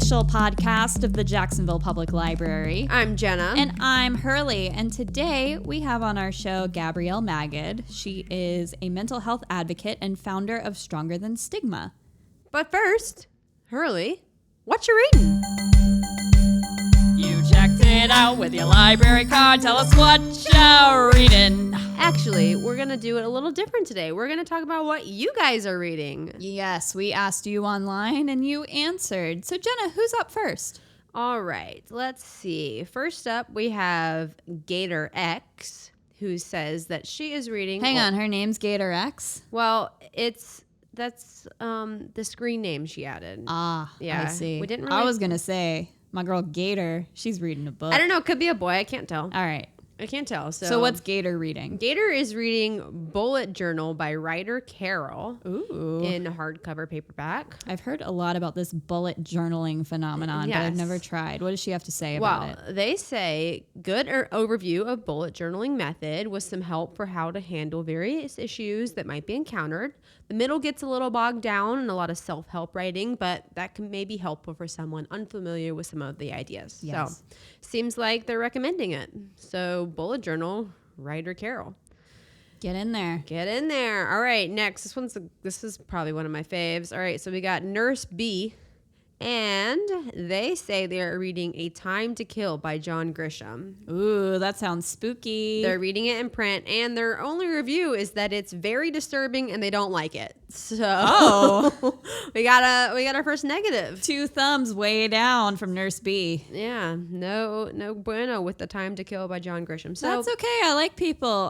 official podcast of the Jacksonville Public Library. I'm Jenna. And I'm Hurley. And today we have on our show Gabrielle Magid. She is a mental health advocate and founder of Stronger Than Stigma. But first, Hurley, what you reading? You checked it out with your library card. Tell us what you're reading. Actually, we're going to do it a little different today. We're going to talk about what you guys are reading. Yes, we asked you online and you answered. So Jenna, who's up first? All right, let's see. First up, we have Gator X, who says that she is reading... Hang on, her name's Gator X? Well, that's the screen name she added. Ah, yeah, I see. We didn't really... I was going to say, my girl Gator, she's reading a book. I don't know, it could be a boy, I can't tell. All right. I can't tell. So what's Gator reading? Gator is reading Bullet Journal by writer Carol. Ooh. In hardcover paperback. I've heard a lot about this bullet journaling phenomenon, but I've never tried. What does she have to say about it? Well, they say good overview of bullet journaling method with some help for how to handle various issues that might be encountered. The middle gets a little bogged down and a lot of self-help writing, but that can maybe helpful for someone unfamiliar with some of the ideas. Yes. So seems like they're recommending it. So bullet journal, writer Carol. Get in there. Get in there. All right, next. This is probably one of my faves. All right, so we got Nurse B, and they say they are reading A Time to Kill by John Grisham. Ooh, that sounds spooky. They're reading it in print, and their only review is that it's very disturbing and they don't like it. So we got our first negative. 2 thumbs way down from Nurse B. Yeah, no bueno with The Time to Kill by John Grisham. So that's okay. I like people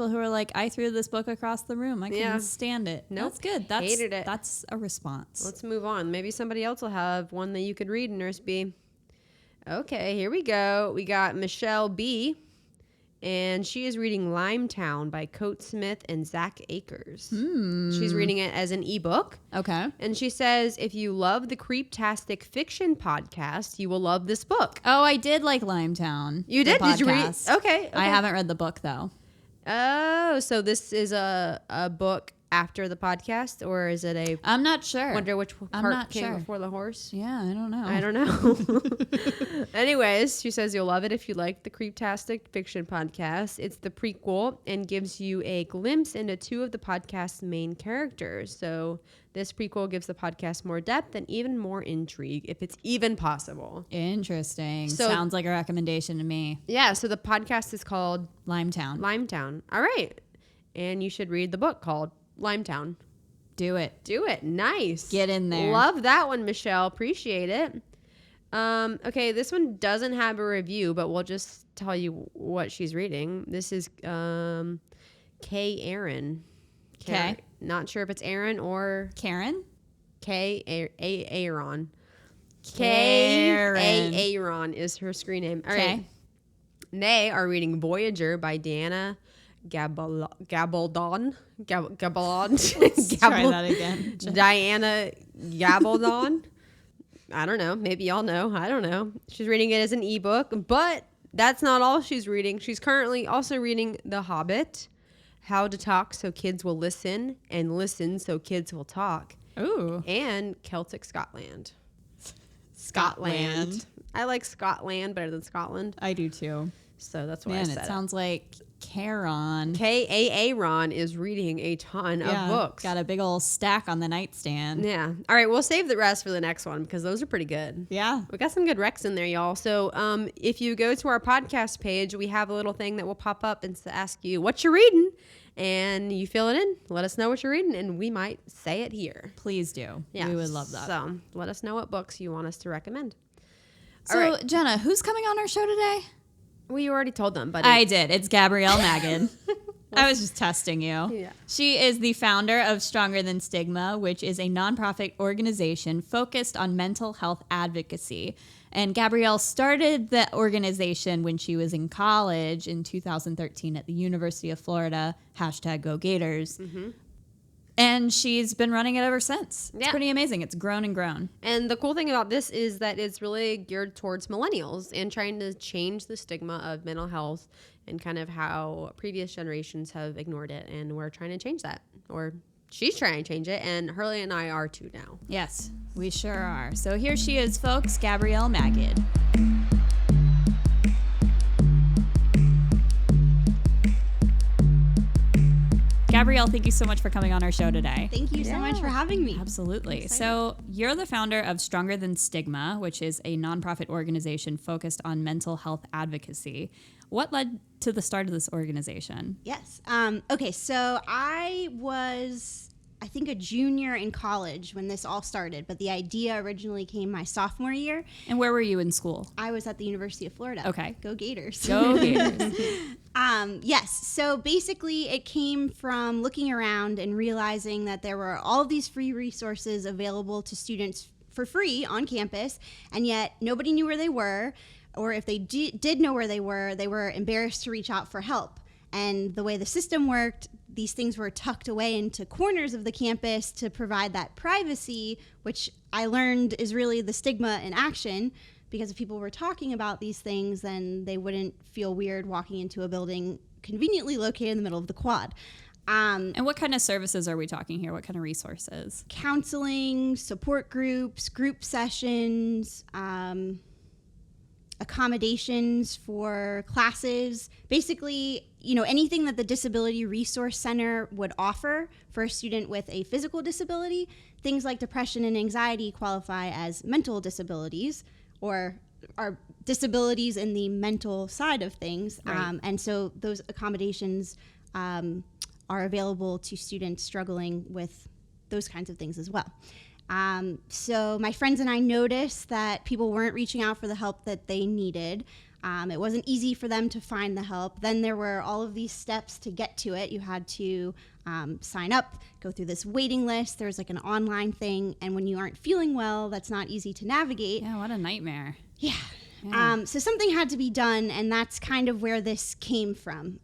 who are like, I threw this book across the room. I can stand it. Nope. That's good. Hated it. That's a response. Let's move on. Maybe somebody else will have one that you could read, Nurse B. Okay, here we go. We got Michelle B, and she is reading Limetown by Coate Smith and Zach Akers. She's reading it as an ebook. Okay. And she says, if you love the Creeptastic Fiction podcast, you will love this book. Oh, I did like Limetown. You did? Did you read? Okay. I haven't read the book, though. Oh, so this is a book after the podcast, or is it a... I'm not sure. Wonder which part came before the horse? Yeah, I don't know. I don't know. Anyways, she says you'll love it if you like the Creeptastic Fiction podcast. It's the prequel and gives you a glimpse into 2 of the podcast's main characters. So this prequel gives the podcast more depth and even more intrigue, if it's even possible. Interesting. So, sounds like a recommendation to me. Yeah, so the podcast is called... Limetown. All right. And you should read the book called Limetown. Do it. Nice. Get in there. Love that one, Michelle. Appreciate it. Okay, this one doesn't have a review, but we'll just tell you what she's reading. This is K. Aaron. Okay. Not sure if it's Aaron or Karen? Aaron. Karen. Aaron is her screen name. All right. They are reading Voyager by Diana Gabaldon. Try that again. Diana Gabaldon. I don't know. Maybe y'all know. I don't know. She's reading it as an ebook, but that's not all she's reading. She's currently also reading The Hobbit, How to Talk So Kids Will Listen, and Listen So Kids Will Talk. Ooh. And Celtic Scotland. Scotland. I like Scotland better than Scotland. I do too. So that's why Man, I said it sounds like Karen. Aaron is reading a ton of books. Got a big old stack on the nightstand. Yeah. All right, we'll save the rest for the next one because those are pretty good. Yeah. We got some good recs in there, y'all. So if you go to our podcast page, we have a little thing that will pop up and ask you what you're reading. And you fill it in. Let us know what you're reading, and we might say it here. Please do. Yeah. We would love that. So let us know what books you want us to recommend. So, all right. Jenna, who's coming on our show today? Well, you already told them, but I did. It's Gabrielle Magid. I was just testing you. Yeah. She is the founder of Stronger Than Stigma, which is a nonprofit organization focused on mental health advocacy. And Gabrielle started the organization when she was in college in 2013 at the University of Florida, #GoGators. Mm-hmm. And she's been running it ever since. It's pretty amazing. It's grown and grown. And the cool thing about this is that it's really geared towards millennials and trying to change the stigma of mental health and kind of how previous generations have ignored it. And we're trying to change that, or she's trying to change it, and Hurley and I are too now. Yes, we sure are. So here she is, folks, Gabrielle Magid. Gabrielle, thank you so much for coming on our show today. Thank you so much for having me. Absolutely. So you're the founder of Stronger Than Stigma, which is a nonprofit organization focused on mental health advocacy. What led to the start of this organization? Yes. Okay, so I was, I think, a junior in college when this all started, but the idea originally came my sophomore year. And where were you in school? I was at the University of Florida. Okay. Go Gators. Go Gators. Yes. So basically it came from looking around and realizing that there were all these free resources available to students for free on campus, and yet nobody knew where they were, or if they did know where they were embarrassed to reach out for help. And the way the system worked, these things were tucked away into corners of the campus to provide that privacy, which I learned is really the stigma in action, because if people were talking about these things, then they wouldn't feel weird walking into a building conveniently located in the middle of the quad. And what kind of services are we talking here? What kind of resources? Counseling, support groups, group sessions, accommodations for classes, basically, anything that the Disability Resource Center would offer for a student with a physical disability. Things like depression and anxiety qualify as mental disabilities, or are disabilities in the mental side of things. Right. And so those accommodations are available to students struggling with those kinds of things as well. So my friends and I noticed that people weren't reaching out for the help that they needed. It wasn't easy for them to find the help. Then there were all of these steps to get to it. You had to sign up, go through this waiting list. There's like an online thing. And when you aren't feeling well, that's not easy to navigate. Yeah, what a nightmare. Yeah. Yeah. So something had to be done, and that's kind of where this came from.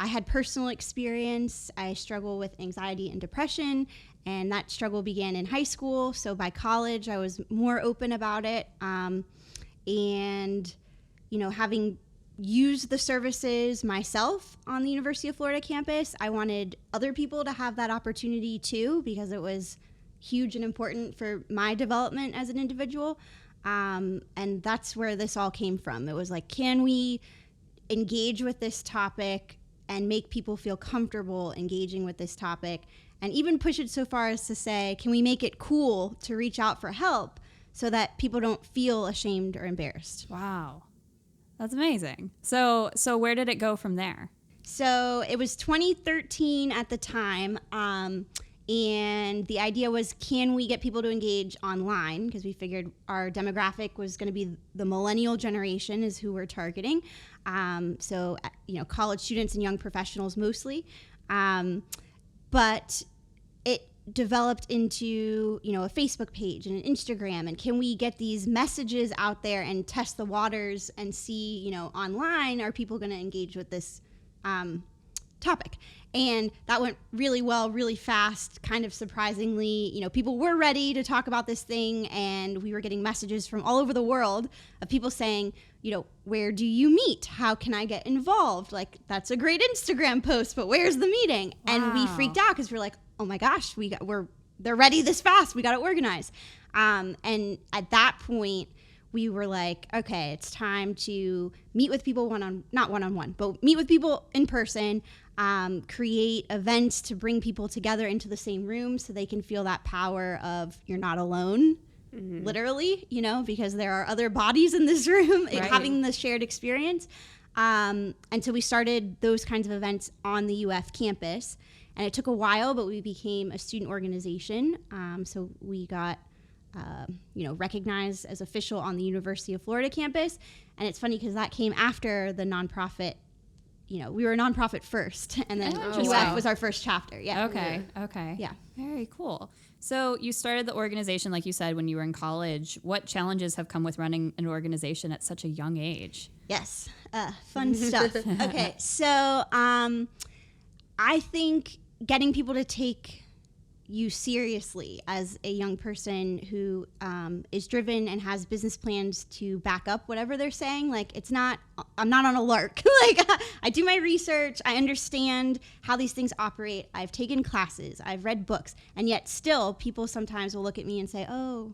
I had personal experience. I struggle with anxiety and depression, and that struggle began in high school. So by college, I was more open about it. And, having used the services myself on the University of Florida campus, I wanted other people to have that opportunity too, because it was huge and important for my development as an individual. And that's where this all came from. It was like, can we engage with this topic and make people feel comfortable engaging with this topic, and even push it so far as to say, can we make it cool to reach out for help so that people don't feel ashamed or embarrassed? Wow. That's amazing. So where did it go from there? So it was 2013 at the time. And the idea was, can we get people to engage online? Because we figured our demographic was going to be the millennial generation is who we're targeting. So, college students and young professionals mostly. But it developed into, a Facebook page and an Instagram. And can we get these messages out there and test the waters and see, online, are people going to engage with this topic? And that went really well, really fast, kind of surprisingly. People were ready to talk about this thing, and we were getting messages from all over the world of people saying, where do you meet? How can I get involved? Like, that's a great Instagram post, but where's the meeting? Wow. And we freaked out because we're like, oh my gosh, they're ready this fast. We got to organize. And at that point, we were like, okay, it's time to meet with people not one-on-one, but meet with people in person, create events to bring people together into the same room so they can feel that power of you're not alone, literally, because there are other bodies in this room right. having the shared experience. And so we started those kinds of events on the UF campus, and it took a while, but we became a student organization. So we got recognized as official on the University of Florida campus. And it's funny because that came after the nonprofit. We were a nonprofit first, and then UF was our first chapter. Yeah. Okay. Yeah. Very cool. So you started the organization, like you said, when you were in college. What challenges have come with running an organization at such a young age? Yes. Fun stuff. Okay. So I think getting people to take you seriously as a young person who is driven and has business plans to back up whatever they're saying. Like, I'm not on a lark. Like, I do my research. I understand how these things operate. I've taken classes. I've read books. And yet still, people sometimes will look at me and say, oh,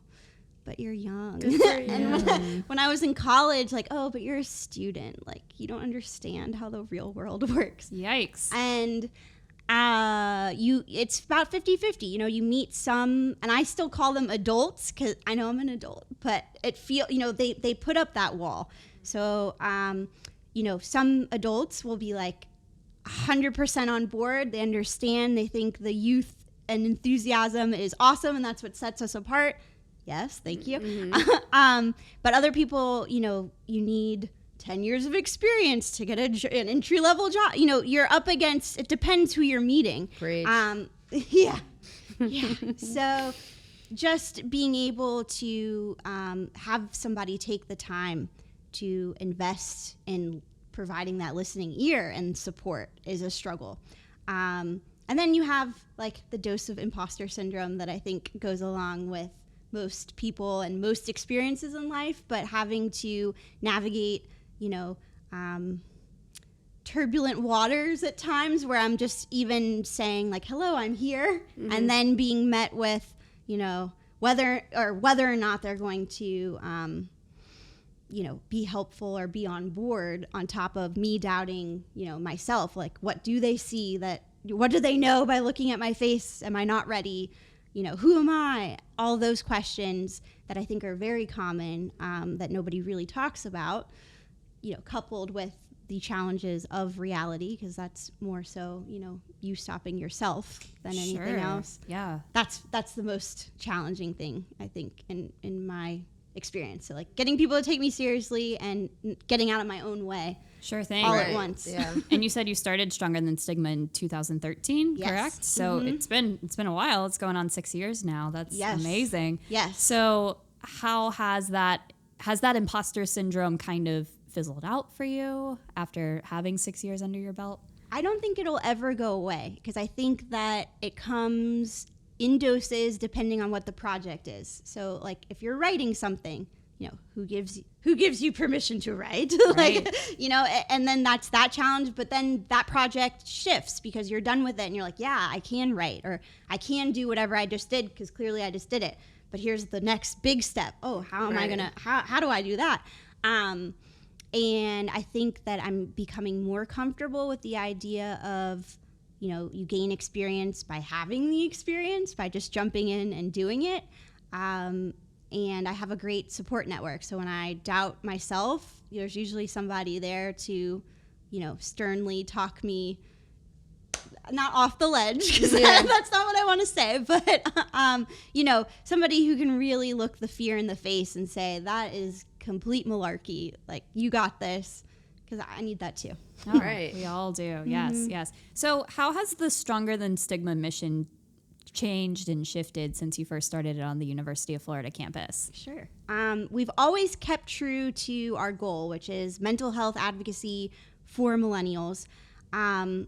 but you're young. And when I was in college, like, oh, but you're a student. Like, you don't understand how the real world works. Yikes. And it's about 50-50. You meet some, and I still call them adults because I know I'm an adult, but they put up that wall. So, some adults will be like 100% on board. They understand. They think the youth and enthusiasm is awesome, and that's what sets us apart. Yes, thank you. Mm-hmm. But other people, you need 10 years of experience to get an entry-level job. You're up against, it depends who you're meeting. Great. Yeah. So just being able to have somebody take the time to invest in providing that listening ear and support is a struggle. And then you have like the dose of imposter syndrome that I think goes along with most people and most experiences in life, but having to navigate turbulent waters at times where I'm just even saying like, hello, I'm here. Mm-hmm. And then being met with, whether or not they're going to, be helpful or be on board, on top of me doubting, myself. Like, what do they see what do they know by looking at my face? Am I not ready? Who am I? All those questions that I think are very common, that nobody really talks about. Coupled with the challenges of reality, because that's more so, you stopping yourself than anything else. Yeah. That's the most challenging thing, I think, in my experience. So like getting people to take me seriously and getting out of my own way. Sure thing. All at once. Yeah. And you said you started Stronger Than Stigma in 2013, yes. correct? So it's been a while. It's going on 6 years now. That's amazing. Yes. So how has that imposter syndrome kind of fizzled out for you after having 6 years under your belt? I don't think it'll ever go away, because I think that it comes in doses depending on what the project is. So like if you're writing something, who gives you permission to write? Right. And then that's that challenge, but then that project shifts because you're done with it and you're like, yeah, I can write, or I can do whatever I just did because clearly I just did it. But here's the next big step. Oh, how am I gonna, how do I do that? And I think that I'm becoming more comfortable with the idea of, you gain experience by having the experience, by just jumping in and doing it. And I have a great support network. So when I doubt myself, there's usually somebody there to, sternly talk me, not off the ledge, because that's not what I want to say, but, somebody who can really look the fear in the face and say, that is complete malarkey. Like, you got this, because I need that too. Oh, right. We all do. Yes, yes. So how has the Stronger Than Stigma mission changed and shifted since you first started it on the University of Florida campus? Sure. We've always kept true to our goal, which is mental health advocacy for millennials. And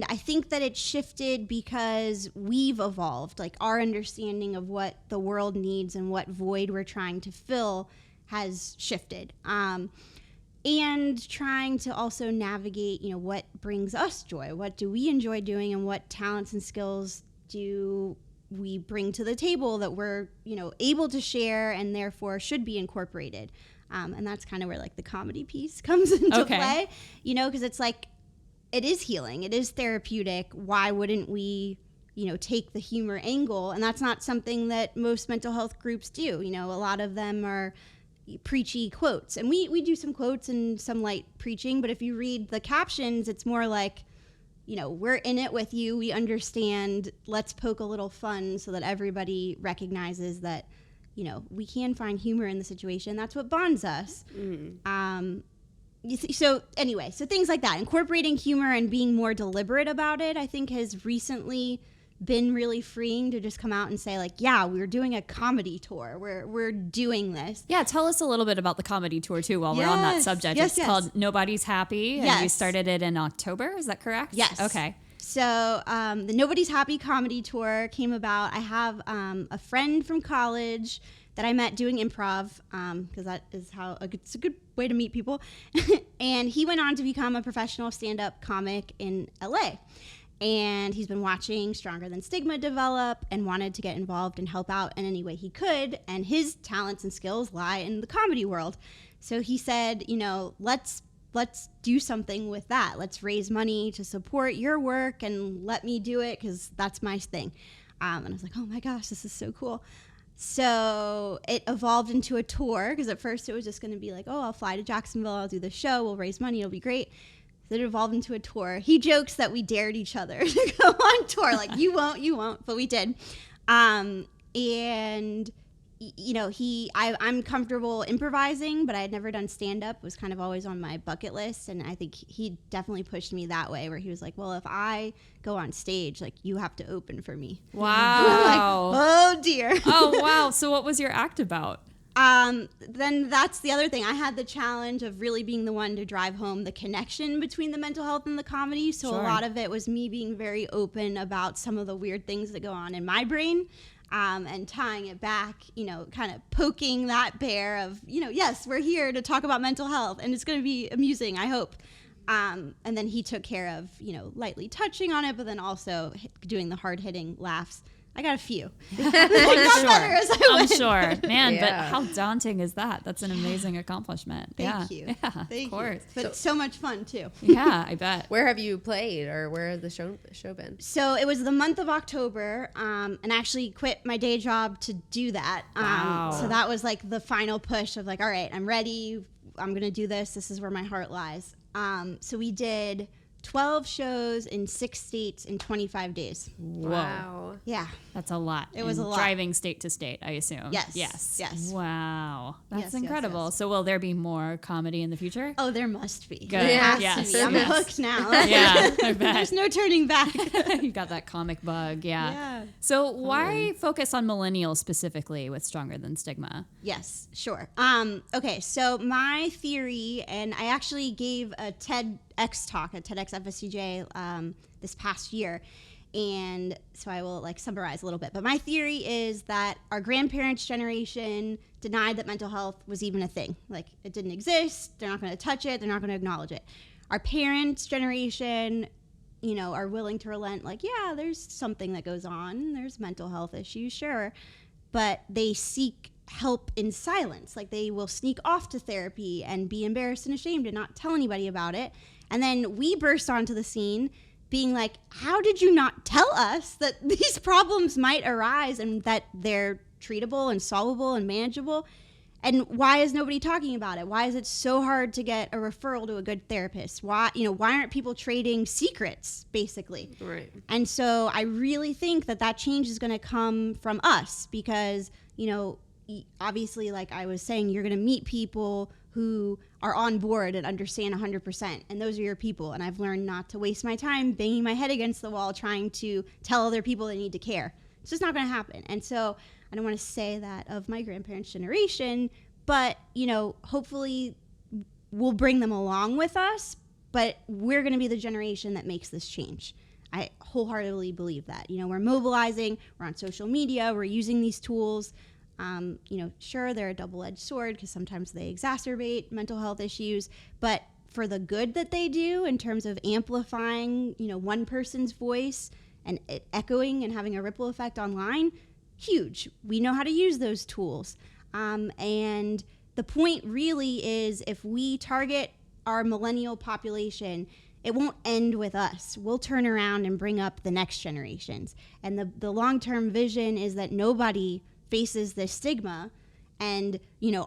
I think that it shifted because we've evolved. Like, our understanding of what the world needs and what void we're trying to fill has shifted. And trying to also navigate, what brings us joy. What do we enjoy doing, and what talents and skills do we bring to the table that we're, able to share and therefore should be incorporated. And that's kind of where like the comedy piece comes into play, because it's like, it is healing. It is therapeutic. Why wouldn't we, take the humor angle? And that's not something that most mental health groups do. A lot of them are preachy quotes, and we do some quotes and some light preaching, but if you read the captions, it's more like, we're in it with you. We understand. Let's poke a little fun so that everybody recognizes that, we can find humor in the situation. That's what bonds us. So things like that, incorporating humor and being more deliberate about it, I think has recently been really freeing to just come out and say like, yeah, we're doing a comedy tour. We're doing this. Yeah, tell us a little bit about the comedy tour too while we're on that subject. It's called Nobody's Happy, and you started it in October, is that correct? Yes. Okay. So the Nobody's Happy comedy tour came about. I have a friend from college that I met doing improv, because that is how it's a good way to meet people. And he went on to become a professional stand-up comic in LA. And he's been watching Stronger Than Stigma develop and wanted to get involved and help out in any way he could. And his talents and skills lie in the comedy world. So he said, let's do something with that. Let's raise money to support your work and let me do it because that's my thing. And I was like, oh my gosh, this is so cool. So it evolved into a tour because at first it was just going to be like, oh, I'll fly to Jacksonville, I'll do the show, we'll raise money, it'll be great. So it evolved into a tour. He jokes that we dared each other to go on tour. Like, you won't, but we did. And I'm comfortable improvising, but I had never done stand-up. It was kind of always on my bucket list, and I think he definitely pushed me that way, where he was like, well, if I go on stage, like, you have to open for me. Wow. Like, oh, dear. Oh, wow. So what was your act about? Then that's the other thing. I had the challenge of really being the one to drive home the connection between the mental health and the comedy. So Sure. A lot of it was me being very open about some of the weird things that go on in my brain. And tying it back, kind of poking that bear of, yes, we're here to talk about mental health and it's going to be amusing, I hope. And then he took care of, lightly touching on it, but then also doing the hard hitting laughs. I got a few. I'm sure. Man, Yeah. but how daunting is that? That's an amazing accomplishment. Thank you. Yeah, Thank of course. you. But so much fun too. Yeah, I bet. Where have you played, or where has the show been? So it was the month of October, and I actually quit my day job to do that. Wow. So that was like the final push of like, all right, I'm ready. I'm going to do this. This is where my heart lies. So we did 12 shows in 6 states in 25 days. Whoa. Wow. Yeah. That's a lot. It was And a lot. Driving state to state, I assume. Yes. Yes. Wow. That's Yes, incredible. yes. So will there be more comedy in the future? Oh, there must be. Good. There has Yes, to be. I'm yes. hooked now. Yeah, I bet. There's no turning back. You got that comic bug. Yeah. Yeah. So why focus on millennials specifically with Stronger Than Stigma? Yes, sure. Okay, so my theory, and I actually gave a TEDx talk at TEDx FSCJ this past year, and so I will summarize a little bit. But my theory is that our grandparents' generation denied that mental health was even a thing. Like, it didn't exist. They're not going to touch it. They're not going to acknowledge it. Our parents' generation, are willing to relent. Like, yeah, there's something that goes on. There's mental health issues, sure. But they seek help in silence. Like, they will sneak off to therapy and be embarrassed and ashamed and not tell anybody about it. And then we burst onto the scene being like, how did you not tell us that these problems might arise and that they're treatable and solvable and manageable? And why is nobody talking about it? Why is it so hard to get a referral to a good therapist? Why aren't people trading secrets, basically? Right. And so I really think that change is going to come from us because, obviously, like I was saying, you're going to meet people who are on board and understand 100%. And those are your people. And I've learned not to waste my time banging my head against the wall trying to tell other people they need to care. It's just not going to happen. And so I don't want to say that of my grandparents' generation, but, hopefully we'll bring them along with us, but we're going to be the generation that makes this change. I wholeheartedly believe that. We're mobilizing, we're on social media, we're using these tools. Sure, they're a double-edged sword because sometimes they exacerbate mental health issues, but for the good that they do in terms of amplifying, one person's voice and it echoing and having a ripple effect online, huge. We know how to use those tools. And the point really is if we target our millennial population, it won't end with us. We'll turn around and bring up the next generations. And the long-term vision is that nobody faces this stigma. And,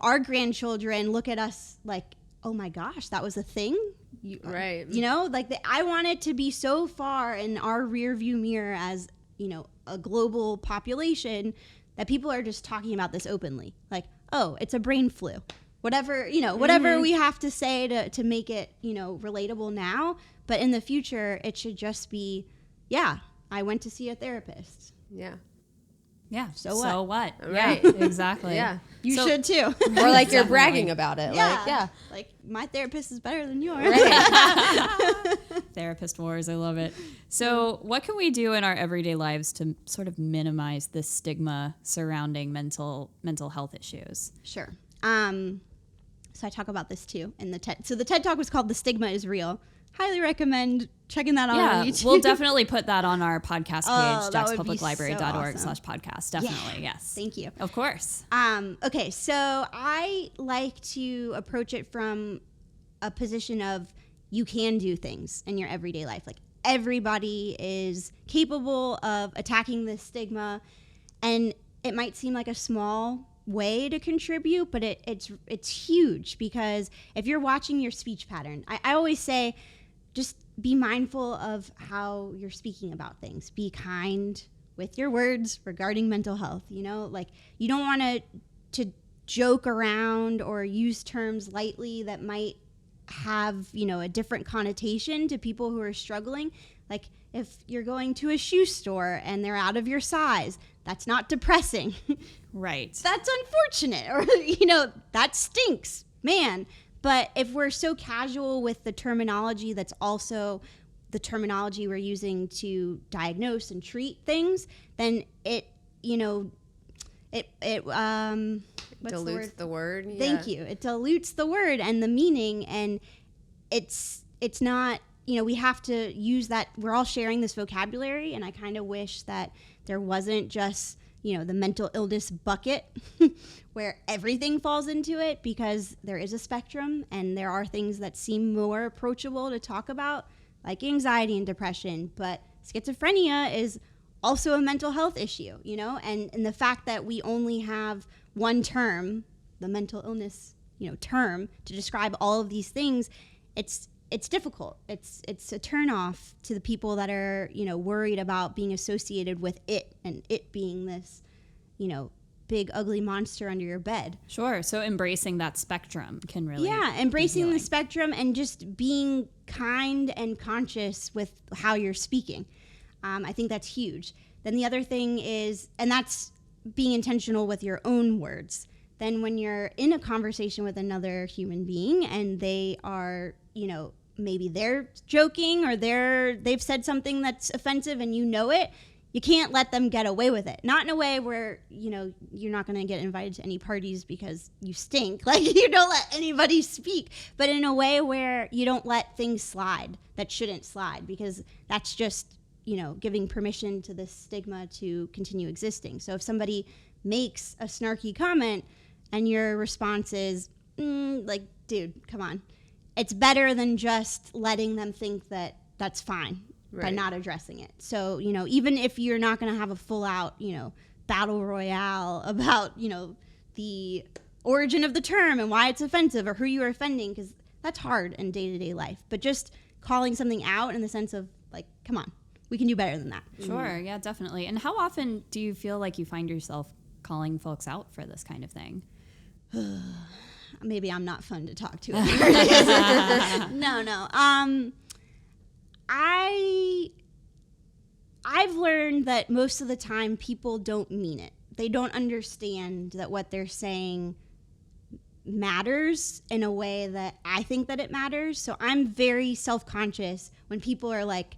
our grandchildren look at us like, oh my gosh, that was a thing? Right. I want it to be so far in our rear view mirror as, a global population that people are just talking about this openly. Like, oh, it's a brain flu. Whatever we have to say to make it, relatable now. But in the future, it should just be, yeah, I went to see a therapist. Yeah. Yeah. So what? So what? Right. Yeah, exactly. Yeah. You So- should too. Or like you're Definitely. bragging about it. Like, yeah. Like my therapist is better than yours. Right. Therapist wars. I love it. So what can we do in our everyday lives to sort of minimize this stigma surrounding mental health issues? Sure. So I talk about this too in the TED. So the TED Talk was called "The Stigma Is Real." Highly recommend checking that out on YouTube. We'll definitely put that on our podcast Oh, page, that would be so jackspubliclibrary.org/podcast. Definitely, yes. Thank you. Of course. Okay, so I like to approach it from a position of you can do things in your everyday life. Like everybody is capable of attacking this stigma, and it might seem like a small way to contribute, but it's huge, because if you're watching your speech pattern, I always say just be mindful of how you're speaking about things. Be kind with your words regarding mental health. You know, like you don't want to joke around or use terms lightly that might have, you know, a different connotation to people who are struggling. Like if you're going to a shoe store and they're out of your size, that's not depressing. Right. That's unfortunate, or, you know, that stinks, man. But if we're so casual with the terminology that's also the terminology we're using to diagnose and treat things, then it, you know, it what's Dilutes the word. Yeah. Thank you. It dilutes the word and the meaning, and it's not, you know, we have to use that. We're all sharing this vocabulary, and I kind of wish that there wasn't just, you know, the mental illness bucket where everything falls into it, because there is a spectrum and there are things that seem more approachable to talk about, like anxiety and depression, but schizophrenia is also a mental health issue, you know, and the fact that we only have one term, the mental illness, you know, term to describe all of these things, it's difficult. It's a turnoff to the people that are, you know, worried about being associated with it, and it being this, you know, big ugly monster under your bed. Sure. So embracing that spectrum can really embracing be the healing. spectrum and just being kind and conscious with how you're speaking. I think that's huge. Then the other thing is, and that's being intentional with your own words. Then when you're in a conversation with another human being and they are, you know, maybe they're joking or they've said something that's offensive and you know it, you can't let them get away with it. Not in a way where, you know, you're not going to get invited to any parties because you stink. Like, you don't let anybody speak. But in a way where you don't let things slide that shouldn't slide, because that's just, you know, giving permission to this stigma to continue existing. So if somebody makes a snarky comment and your response is, like, dude, come on. It's better than just letting them think that that's fine. Right. By not addressing it. So, you know, even if you're not going to have a full out, you know, battle royale about, you know, the origin of the term and why it's offensive or who you are offending, because that's hard in day-to-day life. But just calling something out in the sense of, like, come on, we can do better than that. Sure. Yeah, definitely. And how often do you feel like you find yourself calling folks out for this kind of thing? Maybe I'm not fun to talk to. No. I've learned that most of the time people don't mean it. They don't understand that what they're saying matters in a way that I think that it matters. So I'm very self-conscious when people are like,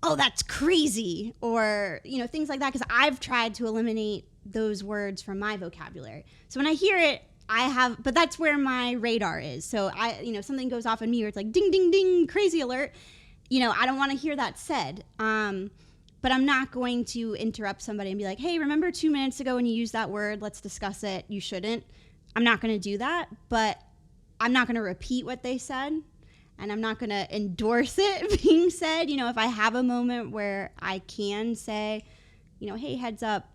oh, that's crazy, or, you know, things like that, because I've tried to eliminate those words from my vocabulary. So when I hear it, but that's where my radar is. So you know, something goes off in me where it's like, ding, ding, ding, crazy alert. You know, I don't want to hear that said. But I'm not going to interrupt somebody and be like, hey, remember 2 minutes ago when you used that word? Let's discuss it. You shouldn't. I'm not going to do that, but I'm not going to repeat what they said, and I'm not going to endorse it being said. You know, if I have a moment where I can say, you know, hey, heads up,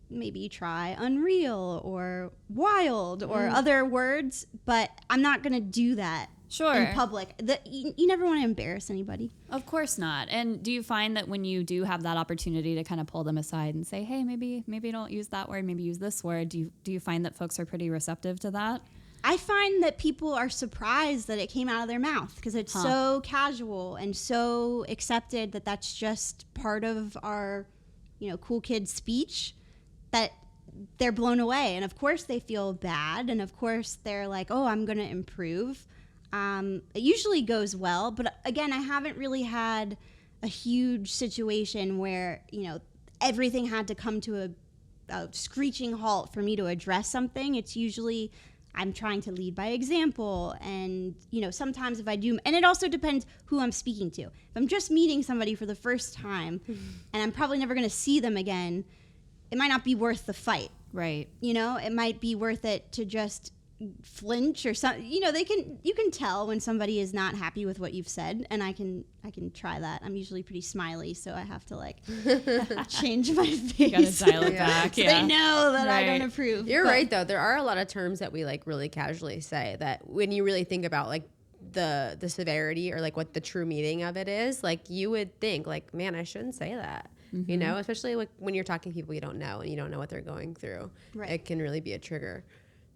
maybe try unreal or wild or other words, but I'm not going to do that. Sure. In public. You never want to embarrass anybody. Of course not. And do you find that when you do have that opportunity to kind of pull them aside and say, hey, maybe don't use that word, maybe use this word, do you find that folks are pretty receptive to that? I find that people are surprised that it came out of their mouth, because it's so casual and so accepted that that's just part of our, you know, cool kid speech, that they're blown away. And of course they feel bad. And of course they're like, oh, I'm going to improve. It usually goes well. But again, I haven't really had a huge situation where, everything had to come to a screeching halt for me to address something. It's usually I'm trying to lead by example. And, sometimes if I do, and it also depends who I'm speaking to. If I'm just meeting somebody for the first time and I'm probably never going to see them again, it might not be worth the fight. Right. It might be worth it to just flinch or something. You can tell when somebody is not happy with what you've said, and I can try that. I'm usually pretty smiley, so I have to change my face. You gotta dial it back. So yeah. they know that I don't approve. You're right though. There are a lot of terms that we really casually say that when you really think about the severity or what the true meaning of it is, you would think man, I shouldn't say that. Mm-hmm. Especially when you're talking to people you don't know and you don't know what they're going through. Right. It can really be a trigger.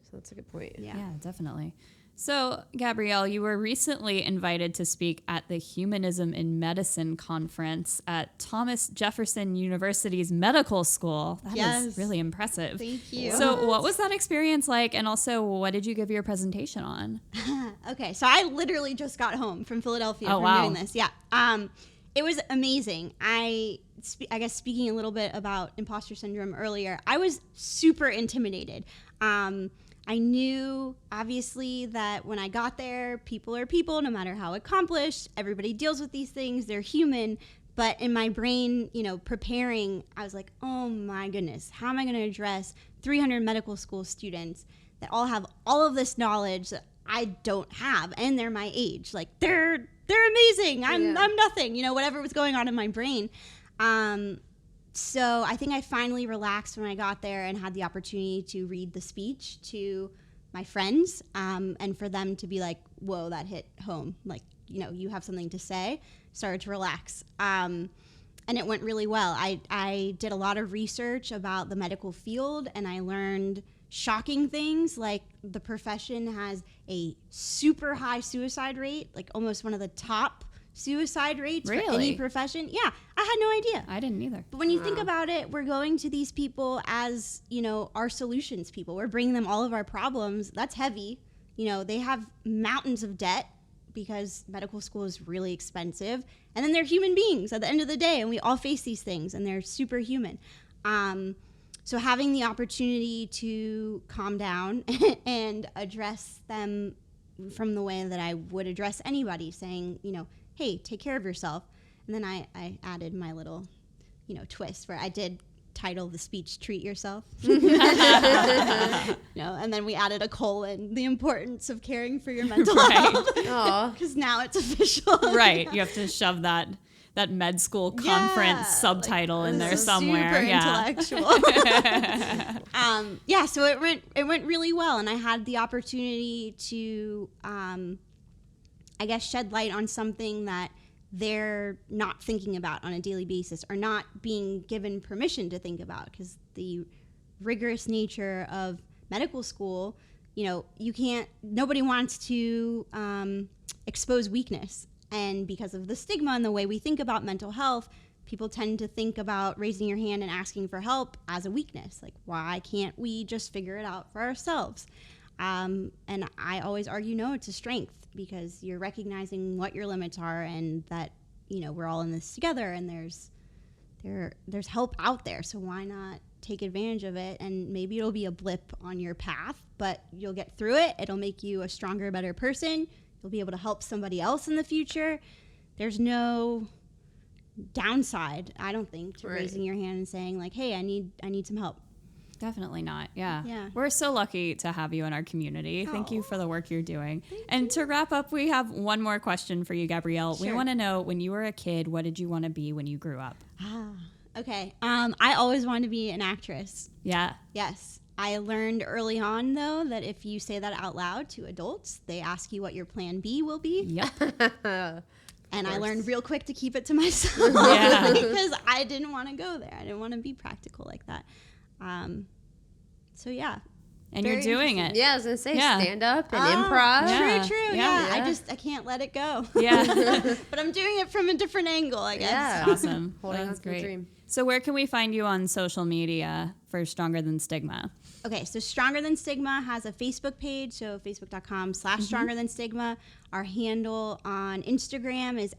So that's a good point. Yeah, definitely. So, Gabrielle, you were recently invited to speak at the Humanism in Medicine conference at Thomas Jefferson University's medical school. That is really impressive. Thank you. So, what was that experience like? And also, what did you give your presentation on? Okay, so I literally just got home from Philadelphia from doing this. Yeah. It was amazing. I guess speaking a little bit about imposter syndrome earlier, I was super intimidated. I knew, obviously, that when I got there, people are people, no matter how accomplished. Everybody deals with these things. They're human. But in my brain, preparing, I was like, oh, my goodness, how am I going to address 300 medical school students that all have all of this knowledge that I don't have, and they're my age? They're amazing. I'm nothing, whatever was going on in my brain. So I think I finally relaxed when I got there and had the opportunity to read the speech to my friends, and for them to be like, whoa, that hit home. You have something to say. Started to relax. And it went really well. I did a lot of research about the medical field, and I learned shocking things like the profession has a super high suicide rate, almost one of the top suicide rates for any profession. Yeah, I had no idea. I didn't either. But when you think about it, we're going to these people as, our solutions people. We're bringing them all of our problems. That's heavy. They have mountains of debt because medical school is really expensive. And then they're human beings at the end of the day, and we all face these things, and they're superhuman. So having the opportunity to calm down and address them from the way that I would address anybody, saying, hey, take care of yourself. And then I added my little, twist where I did title the speech "Treat Yourself." And then we added a colon, the importance of caring for your mental health. Because now it's official. Right. You have to shove that med school conference subtitle in there somewhere. Super intellectual. So it went really well, and I had the opportunity to shed light on something that they're not thinking about on a daily basis, or not being given permission to think about, because the rigorous nature of medical school, nobody wants to expose weakness. And because of the stigma and the way we think about mental health, people tend to think about raising your hand and asking for help as a weakness. Why can't we just figure it out for ourselves? And I always argue, no, it's a strength, because you're recognizing what your limits are, and that, we're all in this together, and there's help out there. So why not take advantage of it? And maybe it'll be a blip on your path, but you'll get through it. It'll make you a stronger, better person. You'll be able to help somebody else in the future. There's no downside, I don't think, to raising your hand and saying hey, I need some help. Definitely not. Yeah. We're so lucky to have you in our community. Thank you for the work you're doing. And to wrap up, we have one more question for you, Gabrielle. Sure. We want to know, when you were a kid, what did you want to be when you grew up? Okay. I always wanted to be an actress. Yeah. Yes. I learned early on, though, that if you say that out loud to adults, they ask you what your plan B will be. Yep. And I learned real quick to keep it to myself because I didn't want to go there. I didn't want to be practical like that. So yeah. And you're doing it. Yeah, I was going to say stand up and improv. Yeah. True. Yeah. I can't let it go. Yeah. But I'm doing it from a different angle, I guess. Yeah. Awesome. Holding on That's to the great. dream. So where can we find you on social media for Stronger Than Stigma? Okay, so Stronger Than Stigma has a Facebook page, so facebook.com/Stronger Than Stigma. Our handle on Instagram is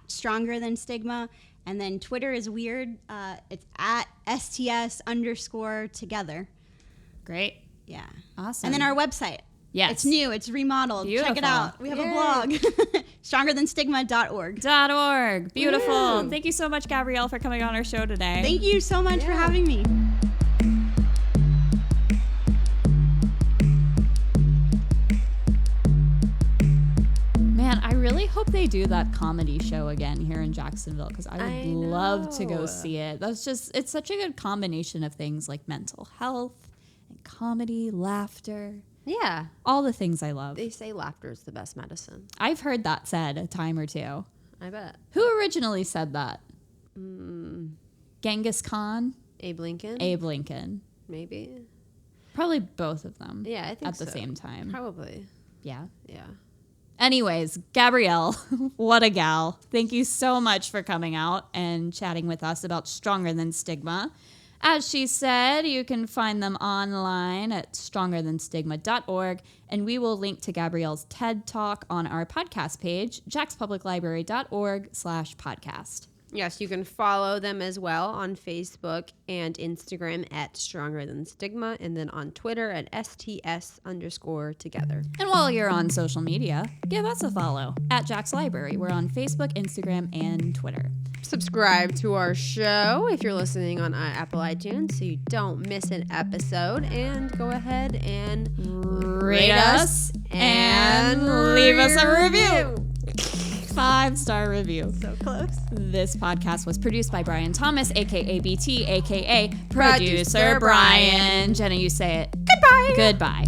@Stronger Than Stigma. And then Twitter is weird. It's @STS_together. Great. Yeah. Awesome. And then our website. Yes. It's new. It's remodeled. Beautiful. Check it out. We have a blog. StrongerThanStigma.org. .org. Beautiful. Woo. Thank you so much, Gabrielle, for coming on our show today. Thank you so much for having me. Man, I really hope they do that comedy show again here in Jacksonville because I would love to go see it. It's such a good combination of things like mental health and comedy, laughter, Yeah. all the things I love. They say laughter is the best medicine. I've heard that said a time or two. I bet. Who originally said that? Genghis Khan? Abe Lincoln? Abe Lincoln. Maybe. Probably both of them. Yeah, I think at the so. same time. Probably. Yeah. Yeah. Anyways, Gabrielle, what a gal. Thank you so much for coming out and chatting with us about Stronger Than Stigma. As she said, you can find them online at strongerthanstigma.org, and we will link to Gabrielle's TED Talk on our podcast page, jackspubliclibrary.org/podcast. Yes, you can follow them as well on Facebook and Instagram at Stronger Than Stigma, and then on Twitter at STS_together. And while you're on social media, give us a follow at Jack's Library. We're on Facebook, Instagram, and Twitter. Subscribe to our show if you're listening on Apple iTunes so you don't miss an episode. And go ahead and Rate us and leave us a review. 5-star review. So close. This podcast was produced by Brian Thomas, a.k.a. BT, a.k.a. Producer Producer Brian. Jenna, you say it. Goodbye. Goodbye.